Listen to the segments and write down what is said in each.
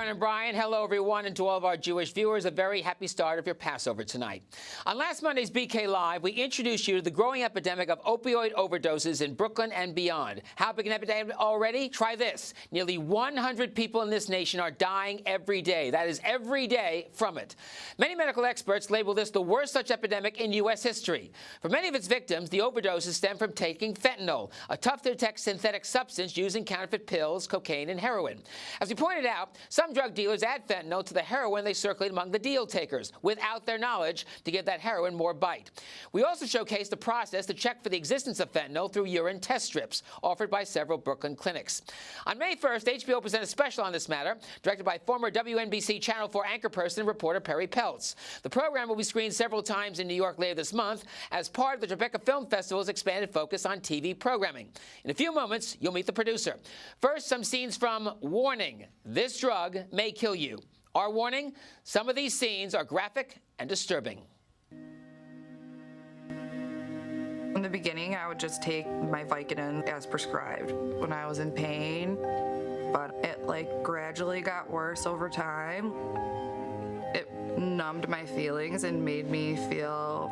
Sharon and Brian. Hello, everyone, and to all of our Jewish viewers, a very happy start of your Passover tonight. On last Monday's BK Live, we introduced you to the growing epidemic of opioid overdoses in Brooklyn and beyond. How big an epidemic already? Try this. Nearly 100 people in this nation are dying every day. That is every day from it. Many medical experts label this the worst such epidemic in U.S. history. For many of its victims, the overdoses stem from taking fentanyl, a tough-to-detect synthetic substance used in counterfeit pills, cocaine, and heroin. As we pointed out, some drug dealers add fentanyl to the heroin they circulate among the deal takers without their knowledge to give that heroin more bite. We also showcased the process to check for the existence of fentanyl through urine test strips offered by several Brooklyn clinics. On May 1st, HBO presented a special on this matter, directed by former WNBC Channel 4 anchor person and reporter Perry Peltz. The program will be screened several times in New York later this month as part of the Tribeca Film Festival's expanded focus on TV programming. In a few moments, you'll meet the producer. First, some scenes from Warning: This Drug May Kill You. Our warning, some of these scenes are graphic and disturbing. In the beginning, I would just take my Vicodin as prescribed when I was in pain, but it gradually got worse over time. It numbed my feelings and made me feel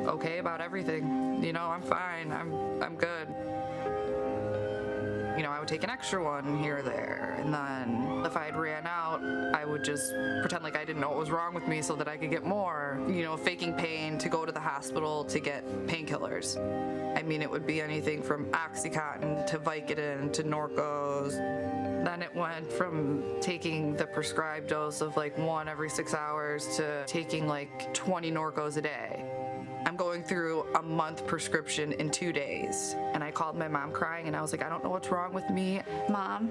okay about everything. You know, I'm fine, I'm good. You know, I would take an extra one here or there, and then if I'd ran out, I would just pretend like I didn't know what was wrong with me so that I could get more, you know, faking pain to go to the hospital to get painkillers. I mean, it would be anything from Oxycontin to Vicodin to Norcos. Then it went from taking the prescribed dose of one every 6 hours to taking 20 Norcos a day. I'm going through a month prescription in 2 days. And I called my mom crying and I was like, I don't know what's wrong with me. Mom,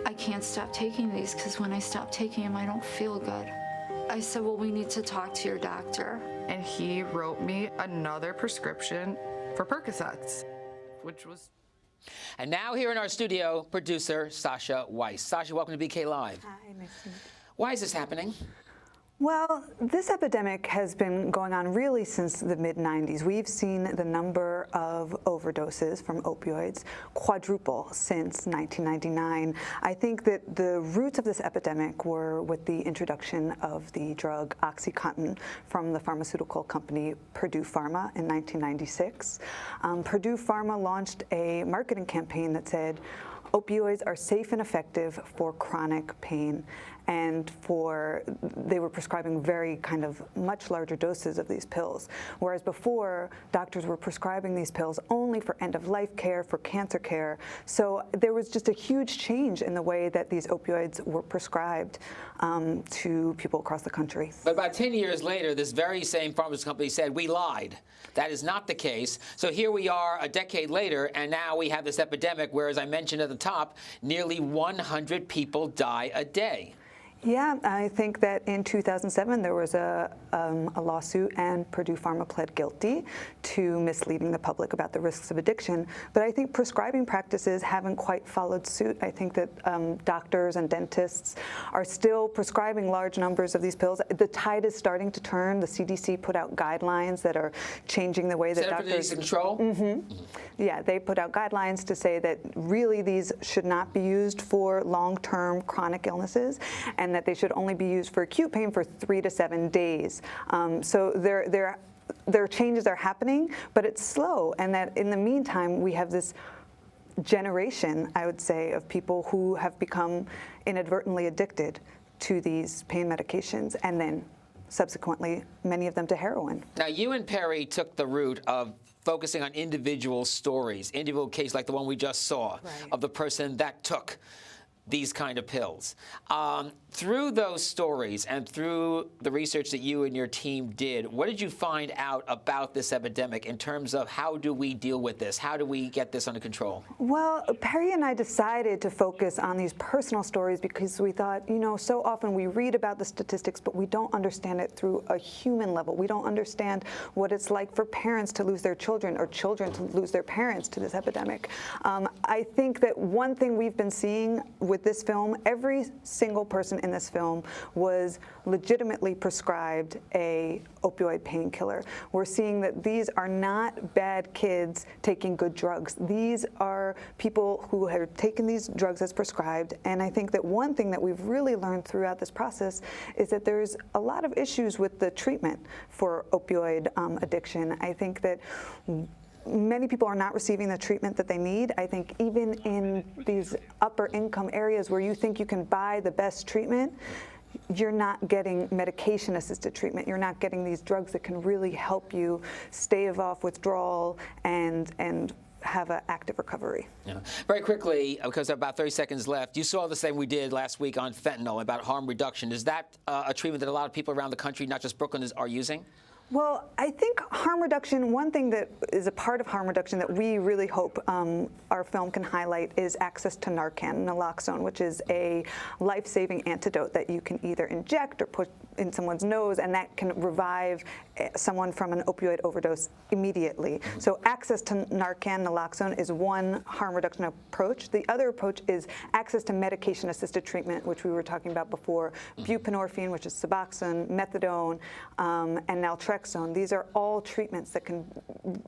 I can't stop taking these because when I stop taking them, I don't feel good. I said, well, we need to talk to your doctor. And he wrote me another prescription for Percocets, which was... And now here in our studio, producer Sascha Weiss. Sascha, welcome to BK Live. Hi, nice to meet you. Why is this happening? Well, this epidemic has been going on really since the mid-90s. We've seen the number of overdoses from opioids quadruple since 1999. I think that the roots of this epidemic were with the introduction of the drug Oxycontin from the pharmaceutical company Purdue Pharma in 1996. Purdue Pharma launched a marketing campaign that said, opioids are safe and effective for chronic pain, and they were prescribing very much larger doses of these pills. Whereas before, doctors were prescribing these pills only for end-of-life care, for cancer care. So there was just a huge change in the way that these opioids were prescribed to people across the country. But about 10 years later, this very same pharmaceutical company said, we lied. That is not the case. So here we are a decade later, and now we have this epidemic where, as I mentioned at the top, nearly 100 people die a day. Yeah, I think that in 2007 there was a lawsuit and Purdue Pharma pled guilty to misleading the public about the risks of addiction. But I think prescribing practices haven't quite followed suit. I think that doctors and dentists are still prescribing large numbers of these pills. The tide is starting to turn. The CDC put out guidelines that are changing the way that Center for doctors... Disease Control? Mm-hmm. Yeah, they put out guidelines to say that really these should not be used for long-term chronic illnesses, and that they should only be used for acute pain for 3 to 7 days. So there changes are happening, but it's slow, and that in the meantime we have this generation, I would say, of people who have become inadvertently addicted to these pain medications, and then subsequently many of them to heroin. Now, you and Perry took the route of focusing on individual stories, individual cases like the one we just saw, right, of the person that took these kind of pills. Through those stories and through the research that you and your team did, what did you find out about this epidemic in terms of how do we deal with this? How do we get this under control? Well, Perry and I decided to focus on these personal stories because we thought, you know, so often we read about the statistics, but we don't understand it through a human level. We don't understand what it's like for parents to lose their children or children to lose their parents to this epidemic. I think that one thing we've been seeing with with this film, every single person in this film was legitimately prescribed a opioid painkiller. We're seeing that these are not bad kids taking good drugs. These are people who have taken these drugs as prescribed, and I think that one thing that we've really learned throughout this process is that there's a lot of issues with the treatment for opioid addiction. I think that many people are not receiving the treatment that they need. I think even in these upper income areas where you think you can buy the best treatment, you're not getting medication-assisted treatment. You're not getting these drugs that can really help you stave off withdrawal and have an active recovery. Yeah. Very quickly, because about 30 seconds left, you saw the same we did last week on fentanyl about harm reduction. Is that a treatment that a lot of people around the country, not just Brooklyn, are using? Well, I think harm reduction, one thing that is a part of harm reduction that we really hope our film can highlight is access to Narcan, naloxone, which is a life-saving antidote that you can either inject or put in someone's nose, and that can revive someone from an opioid overdose immediately. So access to Narcan, naloxone is one harm reduction approach. The other approach is access to medication-assisted treatment, which we were talking about before, buprenorphine, which is Suboxone, methadone, and naltrexone. These are all treatments that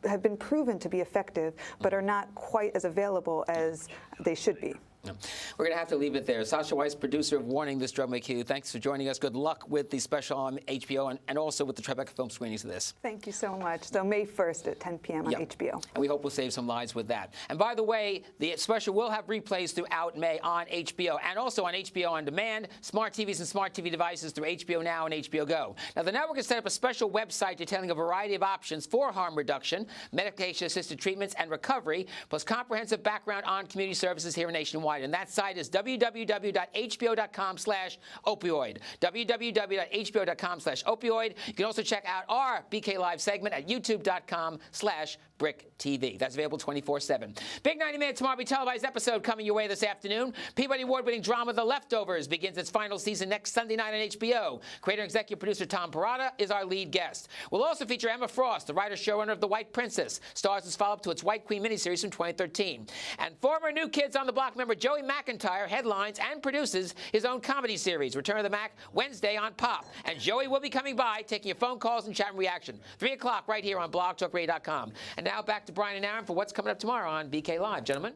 have been proven to be effective, but are not quite as available as they should be. Yeah. We're going to have to leave it there. Sascha Weiss, producer of Warning, This Drug May Kill You. Thanks for joining us. Good luck with the special on HBO and also with the Tribeca Film screenings of this. Thank you so much. So May 1st at 10 p.m. on HBO. And we hope we'll save some lives with that. And by the way, the special will have replays throughout May on HBO and also on HBO On Demand, smart TVs and smart TV devices through HBO Now and HBO Go. Now, the network has set up a special website detailing a variety of options for harm reduction, medication-assisted treatments, and recovery, plus comprehensive background on community services here nationwide. And that site is www.hbo.com/opioid. www.hbo.com/opioid. You can also check out our BK Live segment at youtube.com/BRIC TV. That's available 24/7. Big 90-minute tomorrow televised episode coming your way this afternoon. Peabody Award-winning drama The Leftovers begins its final season next Sunday night on HBO. Creator and executive producer Tom Parada is our lead guest. We'll also feature Emma Frost, the writer-showrunner of The White Princess. Stars as follow-up to its White Queen miniseries from 2013. And former New Kids on the Block member Joey McIntyre headlines and produces his own comedy series, Return of the Mac, Wednesday on Pop. And Joey will be coming by, taking your phone calls and chat and reaction. 3 o'clock right here on blogtalkradio.com. And now back to Brian and Aaron for what's coming up tomorrow on BK Live. Gentlemen.